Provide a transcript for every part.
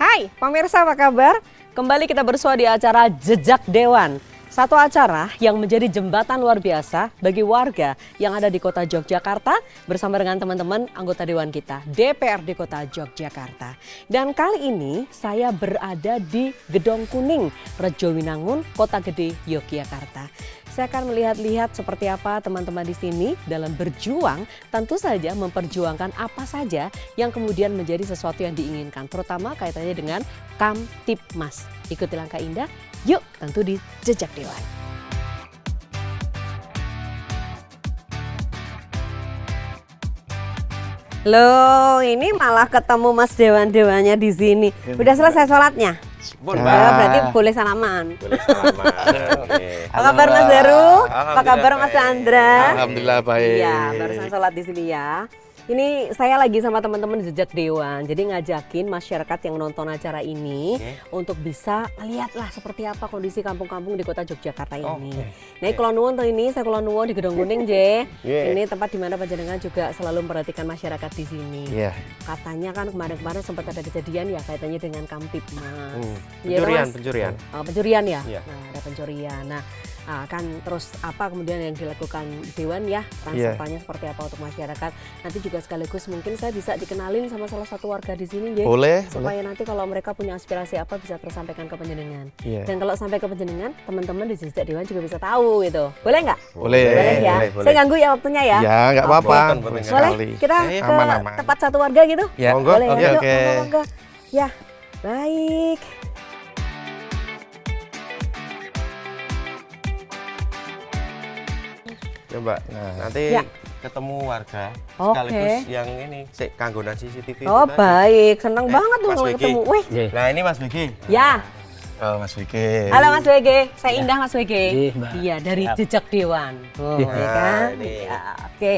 Hai pemirsa, apa kabar? Kembali kita bersua di acara Jejak Dewan. Satu acara yang menjadi jembatan luar biasa bagi warga yang ada di kota Yogyakarta bersama dengan teman-teman anggota Dewan kita, DPRD Kota Yogyakarta. Dan kali ini saya berada di Gedong Kuning, Rejowinangun, Kota Gede, Yogyakarta. Saya akan melihat-lihat seperti apa teman-teman di sini dalam berjuang, tentu saja memperjuangkan apa saja yang kemudian menjadi sesuatu yang diinginkan, terutama kaitannya dengan Kamtipmas. Ikuti langkah indah, yuk tentu di Jejak Dewan. Loh, ini malah ketemu Mas Dewan-dewannya di sini. Udah selesai sholatnya? Berarti boleh salaman. Boleh salaman. Apa kabar Mas Daru? Apa kabar Mas Andra? Alhamdulillah baik. Iya, barusan sholat di sini ya. Ini saya lagi sama teman-teman Jejak Dewan, jadi ngajakin masyarakat yang nonton acara ini untuk bisa melihatlah seperti apa kondisi kampung-kampung di kota Yogyakarta ini. Nah, Kulon Nuwun tuh ini, saya Kulon Nuwun di Gedong Kuning, J. Ini tempat di mana panjenengan juga selalu memperhatikan masyarakat di sini. Katanya kan kemarin-kemarin sempat ada kejadian ya kaitannya dengan Kamtipmas. Pencurian. Pencurian ya? Nah, ada pencurian. Nah, kan terus apa kemudian yang dilakukan Dewan ya, transportanya seperti apa untuk masyarakat. Nanti juga sekaligus mungkin saya bisa dikenalin sama salah satu warga di sini ya. Boleh. Supaya nanti kalau mereka punya aspirasi apa bisa tersampaikan ke panjenengan. Dan kalau sampai ke panjenengan, teman-teman di Jejak Dewan juga bisa tahu gitu. Boleh nggak? Boleh. Boleh ya. Boleh. Saya ganggu ya waktunya ya. Ya, nggak apa-apa. Boleh? Kita ke tempat satu warga gitu? Ya, boleh ya. Oke. Monggo. Ya, baik. Ya Mbak, nanti ketemu warga sekaligus yang ini kanggonan CCTV. Oh baik, senang banget tuh kalau ketemu. Wih. Nah ini Mas Begi. Ya. Oh Mas Begi. Halo Mas Begi, saya Indah Mas Begi. Iya dari Jejak Dewan. Ya kan? Ya, oke.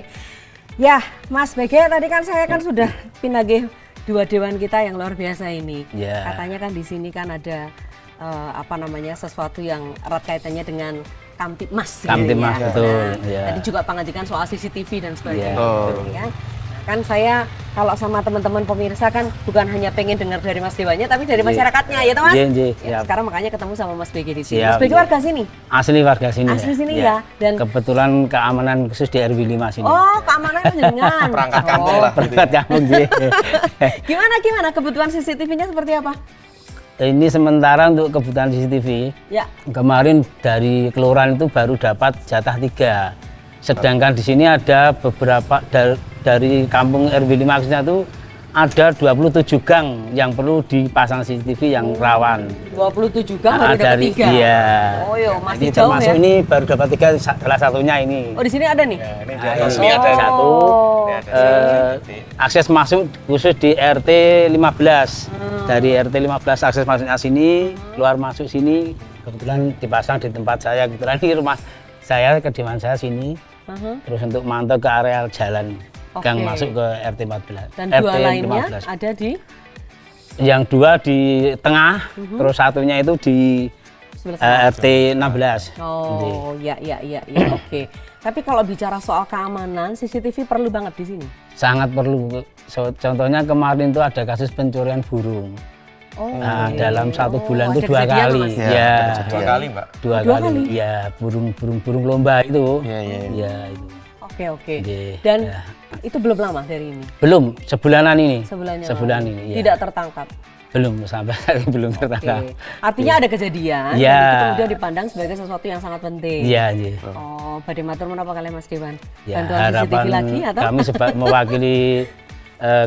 Ya Mas Begi, tadi kan saya kan sudah pinagih dua dewan kita yang luar biasa ini. Katanya kan di sini kan ada sesuatu yang erat kaitannya dengan Kamtipmas. Kamtipmas betul. Tadi juga pengajikan soal CCTV dan sebagainya. Ya. Kan saya kalau sama teman-teman pemirsa kan bukan hanya pengen dengar dari Mas Dewannya tapi dari masyarakatnya ya toh Mas? Ya, sekarang makanya ketemu sama Mas BG di sini. Mas BG warga sini? Asli warga sini. Asli sini ya. Dan kebetulan keamanan khusus di RW 5 sini. Oh, keamanan jenengan. Perangkat kampung lah. Perangkat kampung. Gimana kebutuhan CCTV-nya seperti apa? Ini sementara untuk kebutuhan CCTV. Ya. Kemarin dari kelurahan itu baru dapat jatah 3. Sedangkan di sini ada beberapa dari kampung RW 5 khususnya itu ada 27 gang yang perlu dipasang CCTV yang rawan. 27 gang baru dapat 3? Iya. Oh iya, masih jauh termasuk ya? Ini baru dapat 3, salah satunya ini. Oh di sini ada nih? Ya, ini ada satu. Akses masuk khusus di RT 15. Dari RT 15 akses masuknya sini, keluar masuk sini. Kebetulan dipasang di tempat saya, kebetulan ini rumah saya, kediaman saya sini. Terus untuk mantau ke areal jalan gang masuk ke RT 14. Dan RT 2 lainnya 15. Ada di? Yang 2 di tengah, terus satunya itu di RT 16. Oh iya, oke. Tapi kalau bicara soal keamanan, CCTV perlu banget di sini? Sangat perlu. Contohnya kemarin itu ada kasus pencurian burung. Dalam 1 bulan itu 2 kali. Ya, 2 kali Mbak? 2 kali. Ya, burung lomba itu. Iya, itu. Oke. Dan itu belum lama dari ini? Belum, sebulanan ini. Sebulan ini. Tidak tertangkap? Belum, sampai belum tertangkap. Artinya ada kejadian, dan itu kemudian dipandang sebagai sesuatu yang sangat penting. Iya. Oh, badhe matur nuwun apa kalian Mas Dewan? Bantuan CCTV lagi atau? Kami mewakili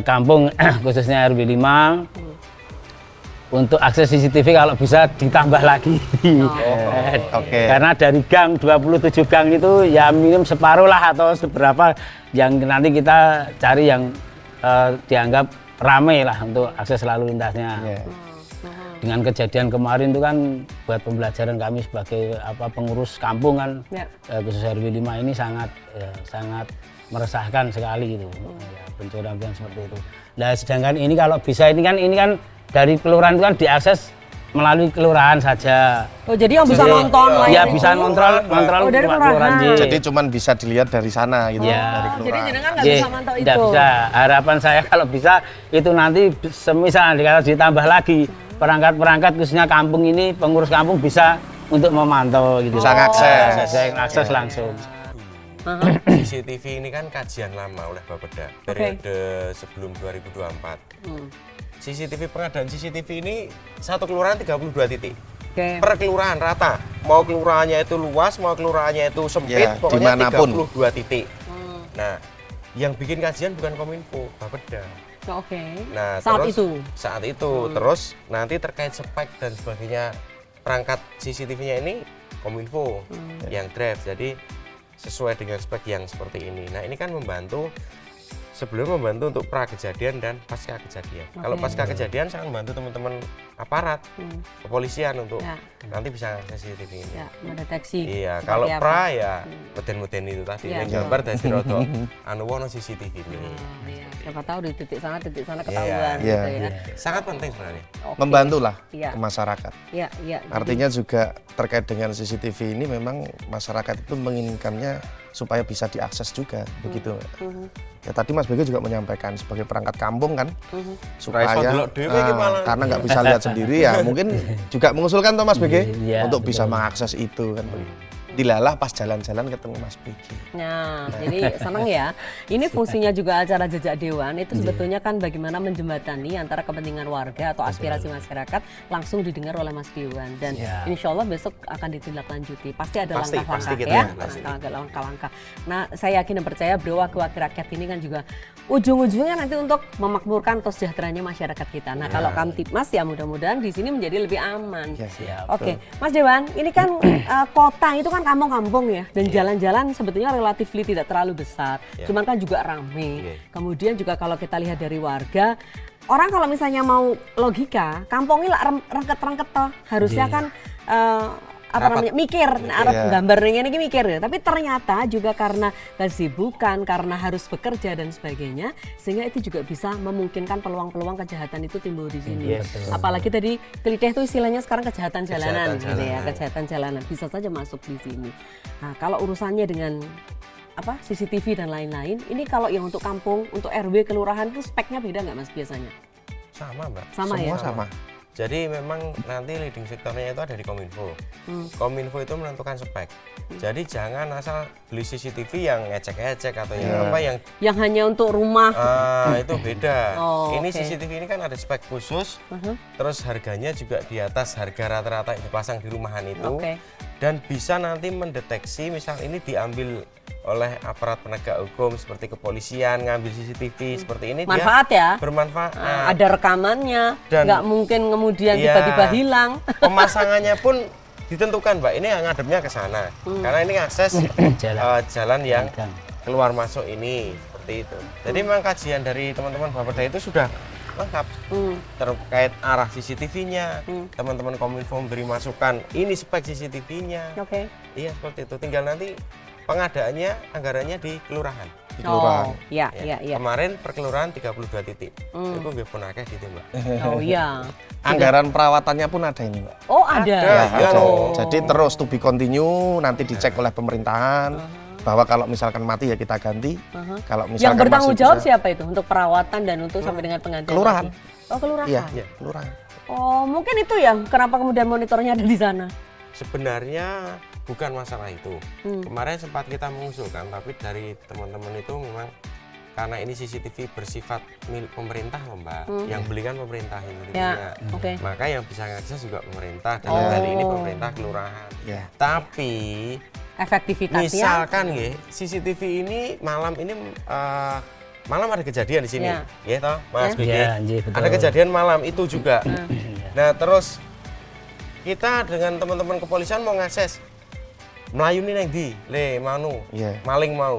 kampung khususnya RW 5 untuk akses CCTV kalau bisa ditambah lagi. Karena dari gang 27 gang itu ya minim separuh lah atau seberapa yang nanti kita cari yang dianggap ramai lah untuk akses lalu lintasnya. Dengan kejadian kemarin itu kan buat pembelajaran kami sebagai pengurus kampung kan, khusus RW 5 ini sangat meresahkan sekali gitu. Pencurian seperti itu. Nah sedangkan ini kalau bisa ini kan dari kelurahan itu kan diakses melalui kelurahan saja. Oh, jadi yang bisa nonton lah. Ya, bisa kontrol dari kelurahan. Jadi cuman bisa dilihat dari sana gitu, dari kelurahan. Jadi jenengan nggak bisa mantau itu. Tidak bisa. Harapan saya kalau bisa itu nanti semisal ditambah lagi perangkat-perangkat khususnya kampung ini, pengurus kampung bisa untuk memantau gitu. Bisa akses. Saya akses langsung. CCTV ini kan kajian lama oleh Bapeda periode sebelum 2024. CCTV pengadaan CCTV ini satu kelurahan 32 titik. Per kelurahan rata. Mau kelurahannya itu luas, mau kelurahannya itu sempit, pokoknya dimanapun. 32 titik. Nah, yang bikin kajian bukan Kominfo, Bapeda. Nah, saat itu terus nanti terkait spek dan sebagainya perangkat CCTV-nya ini Kominfo yang draft. Jadi sesuai dengan spek yang seperti ini. Nah, ini kan sebelum membantu untuk pra kejadian dan pasca kejadian. Kalau pasca kejadian sangat membantu teman-teman aparat kepolisian untuk nanti bisa akses CCTV ini. Ya, mendeteksi. Iya, kalau pra ya meden-meden itu tadi yang gambar dan diroto wono CCTV ini. Siapa tahu di titik sana ketahuan gitu ya. Sangat penting sebenarnya. Membantulah ke masyarakat. Iya. Artinya juga terkait dengan CCTV ini memang masyarakat itu menginginkannya supaya bisa diakses juga begitu. Ya tadi Mas Bego juga menyampaikan sebagai perangkat kampung kan supaya karena nggak bisa lihat sendiri ya mungkin juga mengusulkan Mas Bego untuk bisa mengakses itu kan. Dilalah pas jalan-jalan ketemu Mas Begi. Nah, jadi senang ya. Ini fungsinya juga acara Jejak Dewan itu sebetulnya kan bagaimana menjembatani antara kepentingan warga atau aspirasi masyarakat langsung didengar oleh Mas Dewan dan insya Allah besok akan ditindaklanjuti. Pasti ada langkah-langkah ya. Ada langkah-langkah. Nah, saya yakin dan percaya bahwa wakil rakyat ini kan juga ujung-ujungnya nanti untuk memakmurkan kesejahteranya masyarakat kita. Nah, kalau Kamtibmas ya mudah-mudahan di sini menjadi lebih aman. Oke, Mas Dewan, ini kan kota itu kan kampung-kampung ya, dan jalan-jalan sebetulnya relatifly tidak terlalu besar, cuman kan juga rame. Kemudian juga kalau kita lihat dari warga, orang kalau misalnya mau logika, kampungnya lah rengket-rengket toh, harusnya kan mikir, gambarnya ini mikir ya. Tapi ternyata juga karena kesibukan, karena harus bekerja dan sebagainya, sehingga itu juga bisa memungkinkan peluang-peluang kejahatan itu timbul di sini. Apalagi tadi kelitih itu istilahnya sekarang kejahatan jalanan, gitu ya, kejahatan jalanan bisa saja masuk di sini. Nah, kalau urusannya dengan CCTV dan lain-lain, ini kalau yang untuk kampung, untuk RW, kelurahan itu speknya beda nggak Mas biasanya? Sama Mbak. Semua sama. Jadi memang nanti leading sektornya itu ada di Kominfo. Kominfo itu menentukan spek. Jadi jangan asal beli CCTV yang ngecek-ngecek atau yang hanya untuk rumah. Itu beda. Ini CCTV ini kan ada spek khusus. Terus harganya juga di atas harga rata-rata yang dipasang di rumahan itu. Dan bisa nanti mendeteksi misal ini diambil oleh aparat penegak hukum seperti kepolisian ngambil CCTV seperti ini manfaat dia bermanfaat. Ada rekamannya, nggak mungkin kemudian tiba-tiba hilang. Pemasangannya pun ditentukan Mbak, ini ngadepnya ke sana karena ini akses jalan yang keluar masuk ini seperti itu. Jadi memang kajian dari teman-teman Bapeda itu sudah lengkap terkait arah CCTV-nya. Teman-teman Kominfo memberi masukan ini spek CCTV-nya. Iya seperti itu. Tinggal nanti pengadaannya anggarannya di kelurahan. Iya. Kemarin per kelurahan 32 titik. Itu nggih pun akeh gitu, Mbak. Anggaran perawatannya pun ada ini, Mbak. Ada. Jadi terus to be continue nanti dicek oleh pemerintahan bahwa kalau misalkan mati ya kita ganti. Kalau misalkan yang bertanggung jawab siapa itu untuk perawatan dan untuk sampai dengan penggantian? Kelurahan. Kelurahan. Iya, kelurahan. Mungkin itu ya kenapa kemudian monitornya ada di sana. Sebenarnya bukan masalah itu. Kemarin sempat kita mengusulkan, tapi dari teman-teman itu memang karena ini CCTV bersifat milik pemerintah loh Mbak. Yang beli kan pemerintah Indonesia. Maka yang bisa ngakses juga pemerintah. Dan kali ini pemerintah kelurahan. Tapi efektivitasnya misalkan CCTV ini malam ada kejadian di sini. Ya toh Mas Begi. Ada kejadian malam itu juga. Nah terus kita dengan teman-teman kepolisian mau ngakses Melayu nih neng di, maling mau.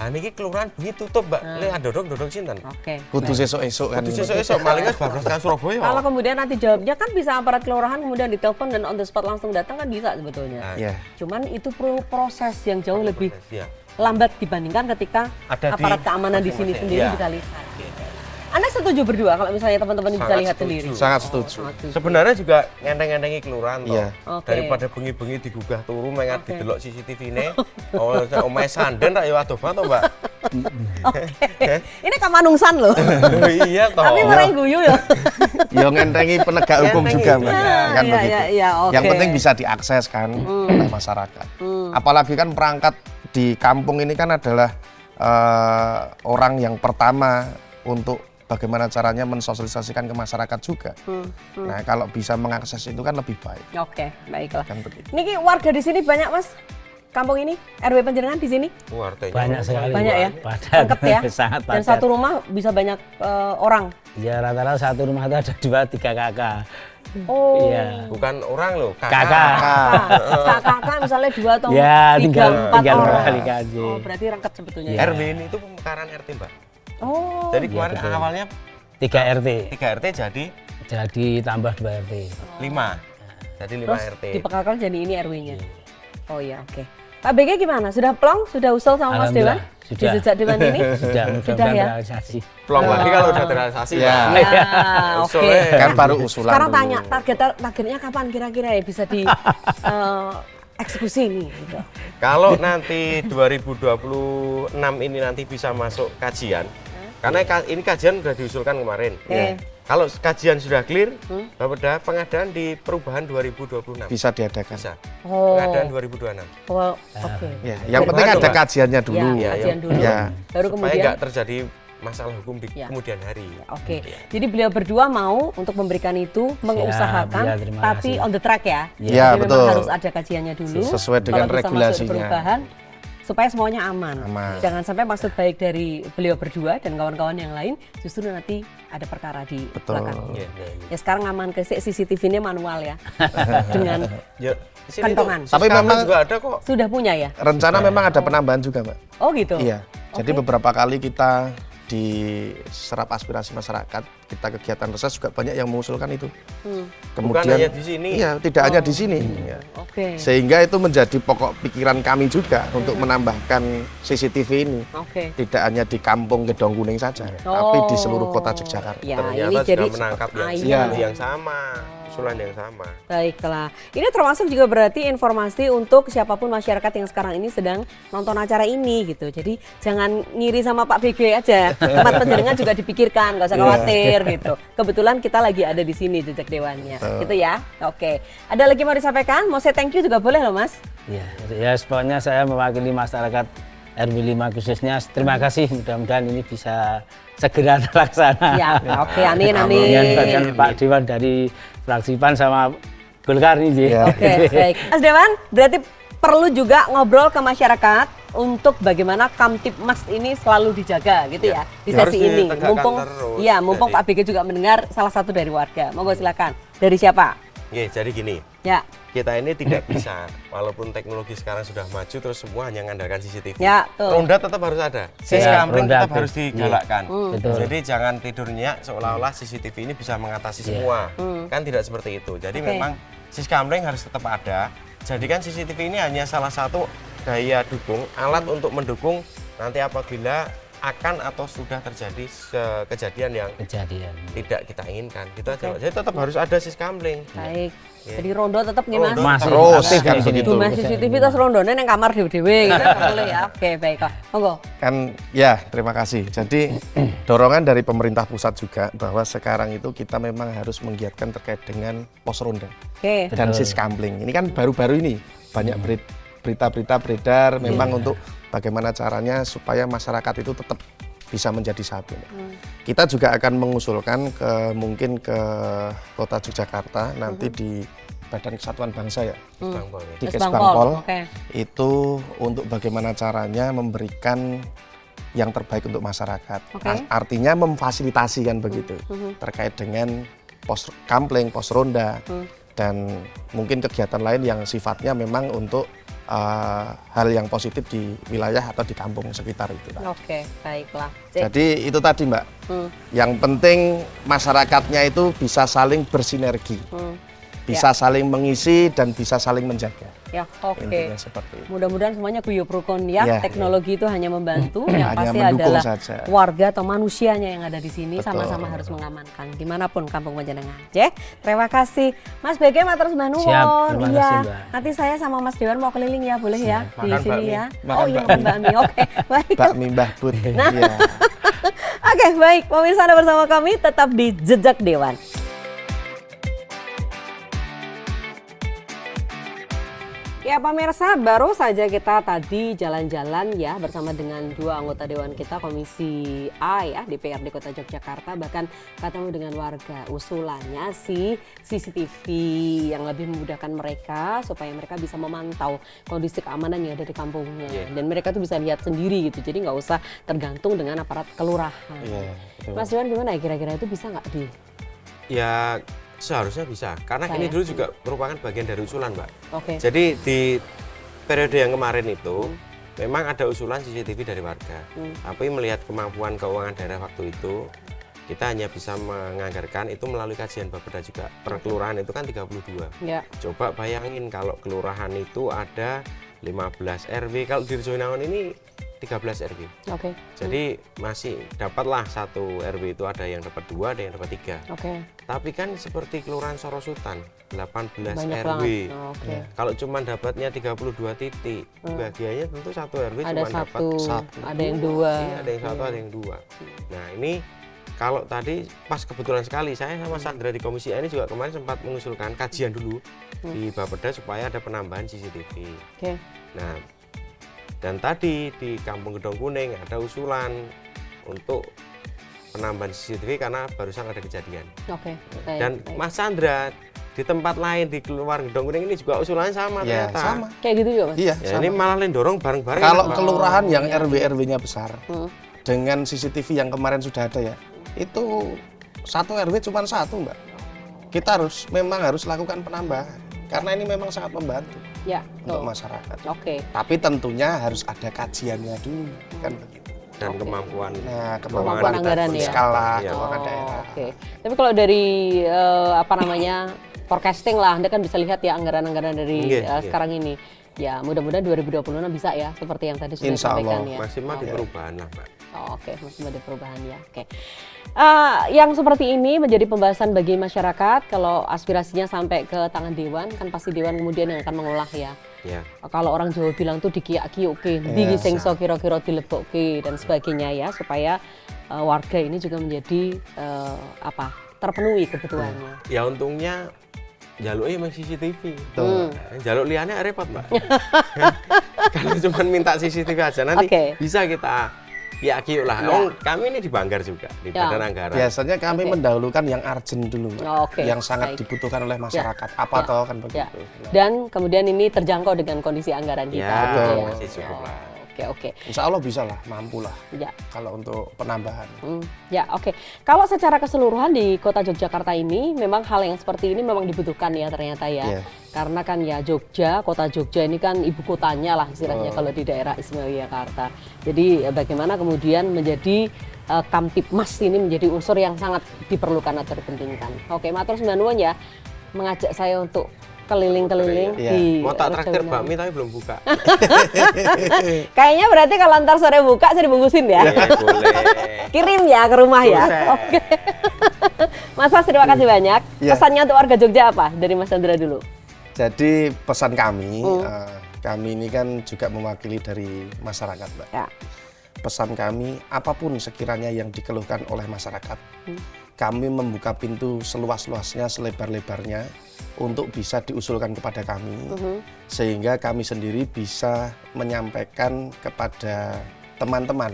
Niki kelurahan bunyi tutup Mbak, dodok sinten. Kudu esok-esok kan. Kudu esok-esok malingnya bablaskan Surabaya. Kalau kemudian nanti jawabnya kan bisa aparat kelurahan kemudian ditelepon dan on the spot langsung datang kan bisa sebetulnya. Cuman itu perlu proses yang jauh lebih lambat dibandingkan ketika aparat keamanan di sini sendiri bisa lihat. Anda setuju berdua kalau misalnya teman-teman bisa lihat sendiri? Sangat setuju. Sebenarnya juga ngenteng-ngentengi kelurahan toh. Iya. Daripada bengi-bengi digugah turu mengat didelok CCTV ini. Omahe sanden rak yo adoh banget toh, Mbak. Ini Kamanungsan loh. Iya toh. Tapi orang guyu ya. Ya ngentengi penegak hukum juga, Mbak. Kan Iya, begitu. iya, oke. Yang penting bisa diakses kan oleh masyarakat. Apalagi kan perangkat di kampung ini kan adalah orang yang pertama untuk bagaimana caranya mensosialisasikan ke masyarakat juga. Nah, kalau bisa mengakses itu kan lebih baik. Oke, baiklah. Kan begitu. Niki warga di sini banyak, Mas? Kampung ini, RW Panjenengan di sini? Banyak sekali. Banyak ya? Padat. Lengkap ya? Sangat padat. Dan satu rumah bisa banyak orang? Ya rata-rata satu rumah itu ada 2-3 kakak. Oh. Iya. Bukan orang loh, Kakak. Kakak misalnya 2 atau Ya, 3, tinggal 4 orang. balik aja. Oh, berarti rangkap sebetulnya. Ya. RW ini itu pemekaran RT, Mbak. Oh. Jadi kemarin awalnya 3 RT. 3 RT jadi Jadi tambah 2 RT. 5. Jadi 5 Terus RT. dipekalkan jadi ini RW-nya. Oh iya, oke. Pak BG gimana? Sudah plong? Sudah usul sama Mas Dewan? Alhamdulillah, Di sudah. jejak Dewan ini? Sudah ya? terrealisasi. Plong lagi kalau udah terrealisasi, Ya. Mbak. Ya, oke. Usulnya. Kan baru usulan. Sekarang dulu. tanya, targetnya kapan kira-kira ya bisa di eksekusi ini? Gitu. Kalau nanti 2026 ini nanti bisa masuk kajian, karena ini kajian sudah diusulkan kemarin. Oke. Kalau kajian sudah clear, Bapeda pengadaan di perubahan 2026. Bisa diadakan. Bisa. Oh. Pengadaan 2026. Oh, oke. Ya, yang penting ada Mbak. kajiannya dulu. Ya, kajian dulu. Ya. Baru Supaya kemudian. nggak terjadi masalah hukum di Ya. kemudian hari. Oke, jadi beliau berdua mau untuk memberikan itu, mengusahakan, ya, terima tapi kasih. on the track ya. Ya, Jadi betul. memang harus ada kajiannya dulu. Sesuai dengan kalau bisa masuk di regulasinya. perubahan, supaya semuanya aman. Aman. Jangan sampai maksud baik dari beliau berdua dan kawan-kawan yang lain justru nanti ada perkara di Betul. belakang. Iya. Ya sekarang aman ke CCTV-nya manual ya, dengan Ya, di sini Kantongan. tuh Tapi Siskamer memang- juga ada kok. sudah punya ya. Rencana memang ada penambahan juga, Mbak. Oh gitu. Iya. Jadi beberapa kali kita diserap aspirasi masyarakat, kita kegiatan reses juga banyak yang mengusulkan itu. Bukan hanya di sini. Iya, tidak hanya di sini. Ya. Oke. Sehingga itu menjadi pokok pikiran kami juga untuk menambahkan CCTV ini. Oke. Tidak hanya di kampung Gedong Kuning saja, tapi di seluruh kota Yogyakarta. Ya, Ternyata ini sudah jadi menangkap iya. yang sama, usulan yang sama. Baiklah, ini termasuk juga berarti informasi untuk siapapun masyarakat yang sekarang ini sedang nonton acara ini gitu. Jadi jangan ngiri sama Pak BG aja, tempat penjaringan juga dipikirkan, nggak usah khawatir gitu. Kebetulan kita lagi ada di sini jejak dewannya, gitu ya. Oke, ada lagi mau disampaikan? Mau say thank you juga boleh loh Mas. Ya, pokoknya saya mewakili masyarakat RW 5 khususnya. Terima kasih, mudah-mudahan ini bisa segera terlaksana. Ya, oke, amin, Kemudian bagian amin. Pak Dewan dari fraksi PAN sama Golkar ini, Ji. Ya. Oke, baik. Mas Dewan, berarti perlu juga ngobrol ke masyarakat untuk bagaimana Kamtipmas ini selalu dijaga gitu ya, di harus sesi ini. ditegakkan Mumpung terus. iya, mumpung Jadi- Pak BG juga mendengar salah satu dari warga. Monggo silakan. Dari siapa? Oke, jadi gini, Ya. kita ini tidak bisa, walaupun teknologi sekarang sudah maju, terus semua hanya mengandalkan CCTV. Ya, tuh. Ronda tetap harus ada, Ya, siskampling ronda tetap ada. harus digalakkan. Betul. Jadi jangan tidurnya seolah-olah CCTV ini bisa mengatasi semua, kan tidak seperti itu. Jadi Oke. memang siskampling harus tetap ada. Jadikan CCTV ini hanya salah satu daya dukung, alat untuk mendukung nanti apabila akan atau sudah terjadi kejadian yang Kejadian. tidak kita inginkan. Gitu aja. Jadi tetap harus ada siskampling. Baik. Jadi rondo tetap nih Mas. Rondo Masih Terus, aktif kan di sini. begitu. Dumes CCTV terus rondone neng kamar dhewe-dhewe gitu boleh ya. Oke, baik. Monggo. Kan ya, terima kasih. Jadi dorongan dari pemerintah pusat juga bahwa sekarang itu kita memang harus menggiatkan terkait dengan pos ronda Oke. dan siskampling. Ini kan baru-baru ini banyak berita-berita beredar memang untuk bagaimana caranya supaya masyarakat itu tetap bisa menjadi satu. Kita juga akan mengusulkan mungkin ke Kota Yogyakarta nanti di Badan Kesatuan Bangsa ya, Bangpol, ya. di Kesbangpol, Kesbangpol oke. itu untuk bagaimana caranya memberikan yang terbaik untuk masyarakat. Oke. Artinya memfasilitasi kan begitu terkait dengan pos kampling, pos ronda dan mungkin kegiatan lain yang sifatnya memang untuk hal yang positif di wilayah atau di kampung sekitar itu. Oke, baiklah. Jadi itu tadi Mbak, yang penting masyarakatnya itu bisa saling bersinergi. bisa saling mengisi dan bisa saling menjaga. Ya, oke. Intinya seperti itu. Mudah-mudahan semuanya guyub rukun ya. Teknologi itu hanya membantu, yang Hanya pasti mendukung adalah saja. warga atau manusianya yang ada di sini Betul. sama-sama harus mengamankan dimanapun Kampung Panjenengan. Terima kasih Mas Bege matur nuwun. Siap, terima kasih, Mbak. Nanti saya sama Mas Dewan mau keliling ya, boleh ya di Makan sini bakmi. ya. Makan iya, bakmi. Mbak Mi. Oke, baik. Bakmi Mbah Bud. Iya. Oke, baik. Pemirsa Anda bersama kami tetap di Jejak Dewan. Ya pemirsa, baru saja kita tadi jalan-jalan ya bersama dengan dua anggota Dewan kita Komisi A ya DPRD Kota Yogyakarta, bahkan ketemu dengan warga. Usulannya sih CCTV yang lebih memudahkan mereka supaya mereka bisa memantau kondisi keamanan yang ada di kampungnya. Dan mereka tuh bisa lihat sendiri gitu, jadi nggak usah tergantung dengan aparat kelurahan. Mas Dewan gimana ya kira-kira itu bisa nggak di? Ya seharusnya bisa, karena ini dulu juga merupakan bagian dari usulan, Mbak. Oke. Jadi di periode yang kemarin itu memang ada usulan CCTV dari warga. Tapi melihat kemampuan keuangan daerah waktu itu, kita hanya bisa menganggarkan itu melalui kajian Bapeda juga. Per kelurahan itu kan 32. Ya. Coba bayangin kalau kelurahan itu ada 15 RW, kalau di Rejoinawan ini 13 RW. Oke. Jadi masih dapatlah satu RW itu ada yang dapat 2, ada yang dapat 3. Oke. Tapi kan seperti Kelurahan Sorosutan, 18 Banyak RW. banget. Oke. Kalau cuma dapatnya 32 titik, bagiannya tentu satu RW Ada cuma dapat satu, ada yang dua. Iya, ada yang satu, ada yang 2. Nah, ini kalau tadi pas kebetulan sekali saya sama Sandra di Komisi A ini juga kemarin sempat mengusulkan kajian dulu di Bapeda supaya ada penambahan CCTV. Oke. Nah, dan tadi di Kampung Gedong Kuning ada usulan untuk penambahan CCTV karena barusan ada kejadian. Oke. Dan Mas Sandra di tempat lain di luar Gedong Kuning ini juga usulannya sama Ya, ternyata. sama. Kayak gitu juga Mas? Iya, Ya, sama. ini malah dorong bareng-bareng. Kalau Mbak. kelurahan yang RW-RW-nya besar, dengan CCTV yang kemarin sudah ada ya, itu satu RW cuma satu, Mbak. Kita memang harus lakukan penambahan, karena ini memang sangat membantu Ya. untuk masyarakat. Oke. Tapi tentunya harus ada kajiannya dulu, kan begitu. Dan kemampuan. Nah, Kemampuan kemampuan anggaran ya. fiskal lah, Iya. keuangan daerah. Oke. Tapi kalau dari apa namanya forecasting lah, Anda kan bisa lihat ya anggaran-anggaran dari Iya, iya. sekarang ini. Ya mudah-mudahan 2026 bisa ya seperti yang tadi sudah Insya disampaikan Allah. ya. Maksimal di perubahan lah, Mbak. Oke, masih ada perubahan ya. Oke. Yang seperti ini menjadi pembahasan bagi masyarakat. Kalau aspirasinya sampai ke tangan Dewan, kan pasti Dewan kemudian yang akan mengolah ya. Ya. Kalau orang Jawa bilang tuh dikiak-kiuke, ndi sing iso kira-kira dilebokke dan sebagainya ya, supaya warga ini juga menjadi terpenuhi kebutuhannya. Ya untungnya jaluknya masih CCTV. Tuh. Jaluk liannya repot, Mbak. Kalau cuma minta CCTV aja nanti Oke. bisa kita kiuk lah. Ya. Oh, kami ini di Banggar juga di Ya. Badan Anggaran. Biasanya kami Oke. mendahulukan yang urgent dulu, Mbak. Oke, Yang sangat baik. dibutuhkan oleh masyarakat. Apa Ya. toh kan Ya. begitu. Nah, Dan kemudian ini terjangkau dengan kondisi anggaran kita. Ya, gitu ya. masih cukup lah. Oke. Insya Allah bisa lah, mampu lah Ya. kalau untuk penambahan. Ya, oke. Kalau secara keseluruhan di Kota Yogyakarta ini memang hal yang seperti ini memang dibutuhkan ya ternyata ya. Iya. Karena kan ya Jogja, Kota Jogja ini kan ibu kotanya lah istilahnya kalau di daerah Istimewa Yogyakarta. Jadi bagaimana kemudian menjadi Kamtipmas ini menjadi unsur yang sangat diperlukan atau dipentingkan. Oke, matur nuwun ya mengajak saya untuk keliling-keliling Iya. di Mau tak traktir Rejoinawan. bakmi tapi belum buka. Kayaknya berarti kalau ntar sore buka saya dibungkusin ya. Iya, boleh. Kirim ya ke rumah ya. Buset. Oke. Mas Mas terima kasih banyak. Iya. Pesannya untuk warga Jogja apa? Dari Mas Chandra dulu. Jadi pesan kami, kami ini kan juga mewakili dari masyarakat, Mbak. Ya. Pesan kami, apapun sekiranya yang dikeluhkan oleh masyarakat, kami membuka pintu seluas-luasnya, selebar-lebarnya untuk bisa diusulkan kepada kami, sehingga kami sendiri bisa menyampaikan kepada teman-teman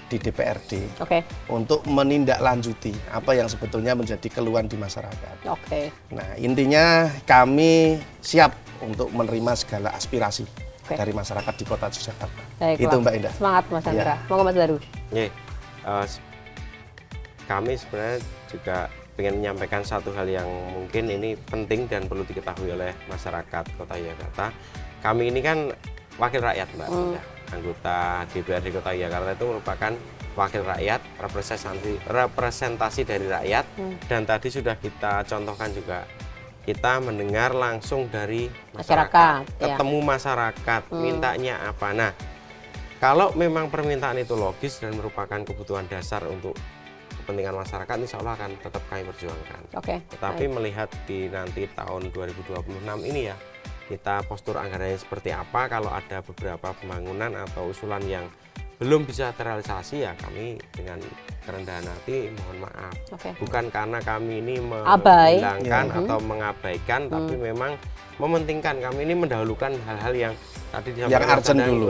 di DPRD Oke. untuk menindaklanjuti apa yang sebetulnya menjadi keluhan di masyarakat. Oke. Nah, intinya kami siap untuk menerima segala aspirasi Oke. dari masyarakat di Kota Yogyakarta. Baiklah. Itu Mbak Indah. Semangat Mas Chandra. Iya. Monggo Mas Daru. Ya, kami sebenarnya juga ingin menyampaikan satu hal yang mungkin ini penting dan perlu diketahui oleh masyarakat Kota Yogyakarta. Kami ini kan wakil rakyat, Mbak. Ya, anggota DPRD Kota Yogyakarta itu merupakan wakil rakyat, representasi dari rakyat, dan tadi sudah kita contohkan juga kita mendengar langsung dari masyarakat, ketemu masyarakat, mintanya apa. Nah, kalau memang permintaan itu logis dan merupakan kebutuhan dasar untuk kepentingan masyarakat, insya Allah akan tetap kami perjuangkan. Tetapi melihat di nanti tahun 2026 ini ya, kita postur anggarannya seperti apa, kalau ada beberapa pembangunan atau usulan yang belum bisa terrealisasi ya kami dengan kerendahan hati mohon maaf. Bukan karena kami ini menghilangkan atau mengabaikan, tapi memang mementingkan, kami ini mendahulukan hal-hal yang tadi yang urgent dulu.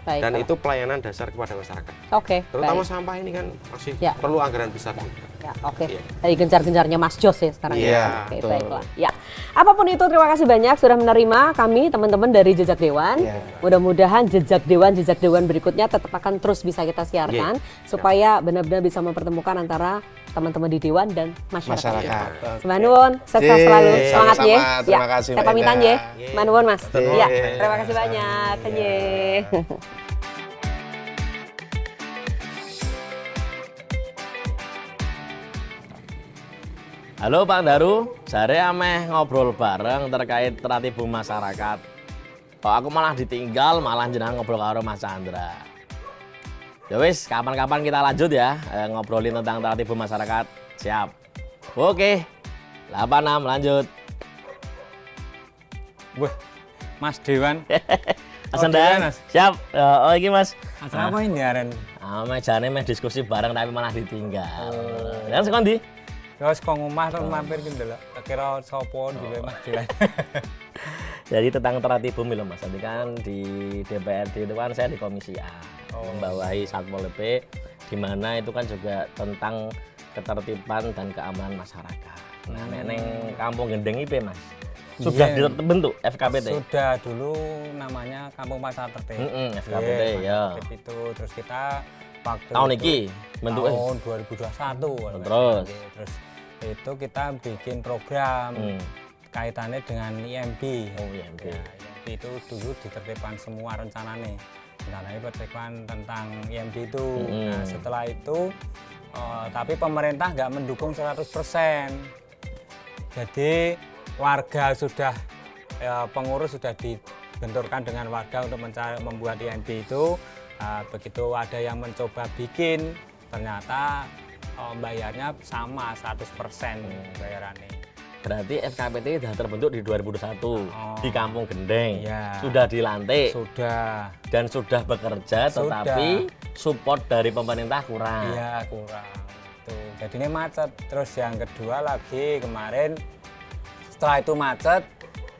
Dan itu pelayanan dasar kepada masyarakat. Terutama sampah ini kan masih perlu anggaran besar. Dari gencar-gencarnya Mas Jos ya sekarang ya. Baiklah. Ya. Apapun itu, terima kasih banyak sudah menerima kami teman-teman dari Jejak Dewan. Mudah-mudahan Jejak Dewan berikutnya tetap akan terus bisa kita siarkan supaya benar-benar bisa mempertemukan antara teman-teman di Dewan dan masyarakat. Manuwun, sukses selalu, semangat ya. Terima kasih. Saya pamitan ya. Manuwun Mas. Ya, terima kasih banyak. Halo Pak Daru, jare ameh ngobrol bareng terkait teratibu masyarakat. Kok aku malah ditinggal, malah jenengan ngobrol karo Mas Chandra. Ya wis, kapan-kapan kita lanjut ya, ngobrolin tentang teratibu masyarakat. Siap. Oke, 86 lanjut. Wah, Mas Dewan. Asandang, siap. Oh iki Mas. Acara apa ini Aren? Meh jane meh diskusi bareng tapi malah ditinggal. Dan sekondi? Terus kok ngomah terus mampir gitu loh. Kira sopo juga Mas Dewan. Jadi tentang teratibu lho Mas. Nanti kan di DPRD itu kan saya di Komisi A, membawahi Satpol PP, di mana itu kan juga tentang ketertiban dan keamanan masyarakat. Nah, neng Kampung Gendeng IP Mas. Sudah terbentuk FKPT? Sudah, dulu namanya Kampung Pasar Tertib. FKPT ya. Itu terus kita waktu tahun ini bentuk tahun 2021. Terus itu kita bikin program kaitannya dengan IMB. IMB. Ya, IMB itu dulu ditertibkan semua rencananya tertibkan tentang IMB itu. Nah, setelah itu tapi pemerintah nggak mendukung 100%. Jadi warga sudah pengurus sudah dibenturkan dengan warga untuk membuat IMB itu. Begitu ada yang mencoba bikin, ternyata bayarnya sama 100% bayarannya. Berarti FKPT sudah terbentuk di 2021 di Kampung Gendeng. Sudah dilantik. Sudah. Dan sudah bekerja, tetapi support dari pemerintah kurang. Iya, kurang. Tuh, jadi ini macet. Terus yang kedua lagi kemarin setelah itu macet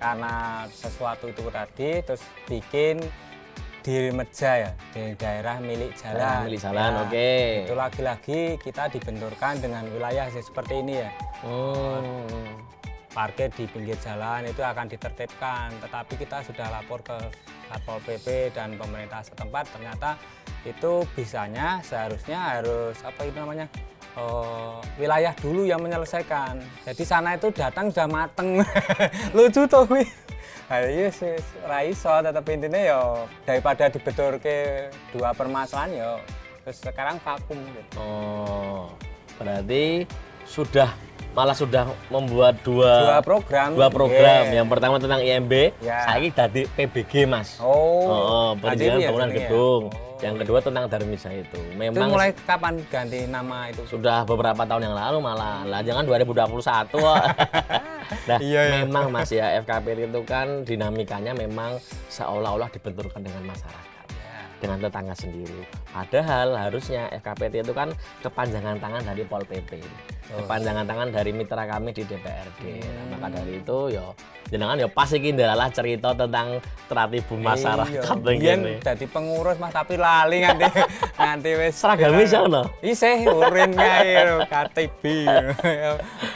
karena sesuatu itu tadi, terus bikin di Meja ya, di daerah milik jalan. Milik jalan, oke. Itu lagi-lagi kita dibenturkan dengan wilayah seperti ini ya. Parkir di pinggir jalan itu akan ditertibkan, tetapi kita sudah lapor ke Satpol PP dan pemerintah setempat, ternyata itu bisanya seharusnya harus apa itu namanya wilayah dulu yang menyelesaikan. Jadi sana itu datang sudah mateng. Lucu tuh. Iya sih, raiso, tetap intinya ya daripada dibetur ke dua permasalahan ya terus sekarang vakum gitu. Berarti malah sudah membuat dua program. Yang pertama tentang IMB, saya tadi PBG Mas. Perizinan bangunan gedung. Yang kedua tentang Darmisa itu. Memang itu mulai kapan ganti nama itu? Sudah beberapa tahun yang lalu malah. Lah jangan 2021. Nah, memang Mas ya FKPT itu kan dinamikanya memang seolah-olah dibenturkan dengan masyarakat. Dengan tetangga sendiri. Padahal harusnya FKPT itu kan kepanjangan tangan dari Pol PP. Kepanjangan tangan dari mitra kami di DPRD. Nah, maka dari itu jenengan pas iki ndelalah cerita tentang teratibu masyarakat ngene. Dadi pengurus Mas tapi lali nganti wis seragame sono. Isih urin kae KTB.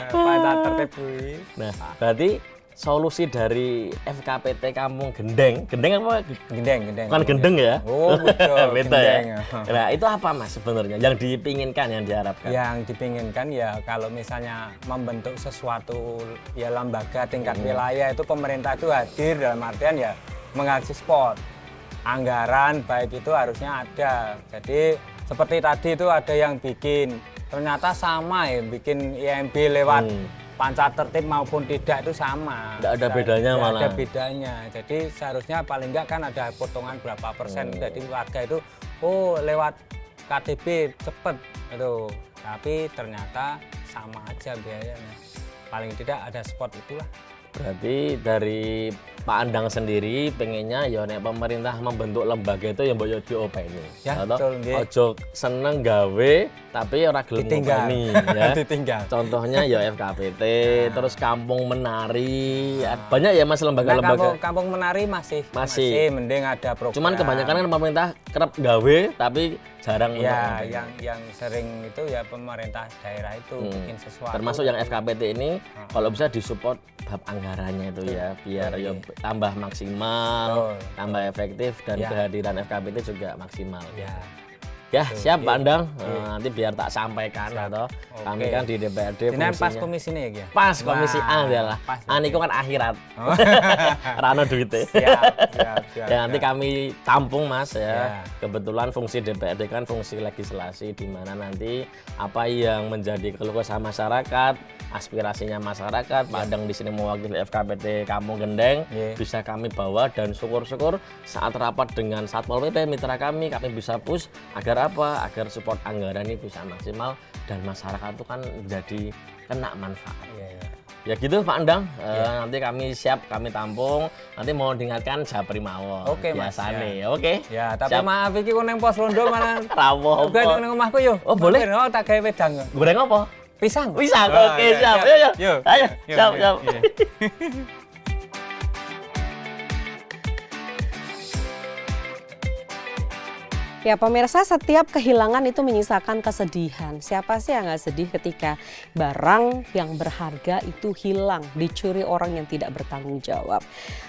Pasar tertib. Nah, berarti solusi dari FKPT Kampung Gendeng apa? Gendeng. Bukan Gendeng ya? Oh, betul. Beda ya. Nah, itu apa Mas sebenarnya yang dipinginkan, yang diharapkan? Yang dipinginkan ya kalau misalnya membentuk sesuatu ya lembaga tingkat wilayah itu pemerintah itu hadir dalam artian ya mengasih spot. Anggaran baik itu harusnya ada. Jadi seperti tadi itu ada yang bikin ternyata sama ya bikin IMB lewat panca tertib maupun tidak itu sama. Tidak ada bedanya malah. Tidak ada bedanya. Jadi seharusnya paling enggak kan ada potongan berapa persen. Jadi warga itu lewat KTP cepet itu. Tapi ternyata sama aja biayanya. Paling tidak ada spot itulah. Berarti dari Pak Andang sendiri pengennya ya nek pemerintah membentuk lembaga itu yang mbok yo diopeni. Ya, atau betul, ojo seneng gawe tapi ora gelem ngopeni ya. Ditinggal. Contohnya ya FKPT, terus kampung menari. Banyak ya Mas lembaga-lembaga. Kampung menari masih mending ada program. Cuman kebanyakan kan pemerintah kerap gawe tapi jarang ya yang sering itu ya pemerintah daerah itu bikin sesuatu. Termasuk yang FKPT ini kalau bisa disupport bab anggarannya itu ya biar ya tambah maksimal, tambah efektif dan kehadiran FKPT juga maksimal. Ya siap Pak Andang, nanti biar tak sampaikan atau kami kan di DPRD fungsinya. Pas komisi ini ya? Pas komisi A adalah, aniku kan akhirat, rano duitnya. Siap. Ya nanti kami tampung Mas ya. Kebetulan fungsi DPRD kan fungsi legislasi di mana nanti apa yang menjadi keluh kesah masyarakat, aspirasinya masyarakat, Pak Andang di sini mewakili FKPT Kampung Gendeng bisa kami bawa dan syukur-syukur saat rapat dengan Satpol PP mitra kami bisa push agar apa? Agar support anggaran ini bisa maksimal dan masyarakat itu kan jadi kena manfaat. Ya gitu Pak Andang, nanti kami siap, kami tampung. Nanti mau diingatkan japri mawon. Oke Mas. Biasane, oke. Ya, tapi siap. Maaf iki kon nang pos rondo malah rawuh. Oke nang omahku yo. Oh, boleh. Oh, tak gawe wedang. Goreng apa? Pisang. Oke, siap. Ayo. Siap. Ya pemirsa, setiap kehilangan itu menyisakan kesedihan. Siapa sih yang nggak sedih ketika barang yang berharga itu hilang, dicuri orang yang tidak bertanggung jawab.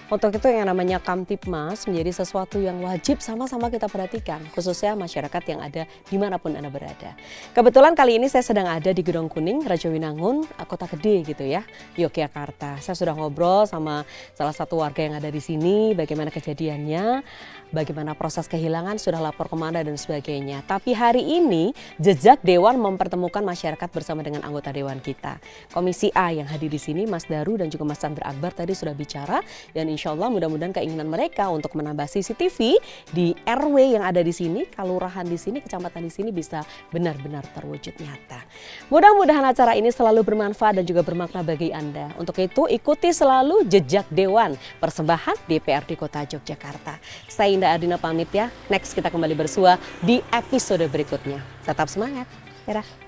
Untuk itu yang namanya Kamtibmas menjadi sesuatu yang wajib sama-sama kita perhatikan, khususnya masyarakat yang ada dimanapun Anda berada. Kebetulan kali ini saya sedang ada di Gedong Kuning, Rajawinangun, Kota Gede gitu ya, Yogyakarta. Saya sudah ngobrol sama salah satu warga yang ada di sini, bagaimana kejadiannya, bagaimana proses kehilangan, sudah lapor kemana dan sebagainya. Tapi hari ini jejak Dewan mempertemukan masyarakat bersama dengan anggota Dewan kita. Komisi A yang hadir di sini, Mas Daru dan juga Mas Chandra Akbar tadi sudah bicara, dan insya Allah mudah-mudahan keinginan mereka untuk menambah CCTV di RW yang ada di sini, kelurahan di sini, kecamatan di sini bisa benar-benar terwujud nyata. Mudah-mudahan acara ini selalu bermanfaat dan juga bermakna bagi Anda. Untuk itu ikuti selalu jejak Dewan, persembahan DPRD Kota Yogyakarta. Saya Indah Ardina pamit ya. Next kita kembali bersua di episode berikutnya. Tetap semangat. Merah.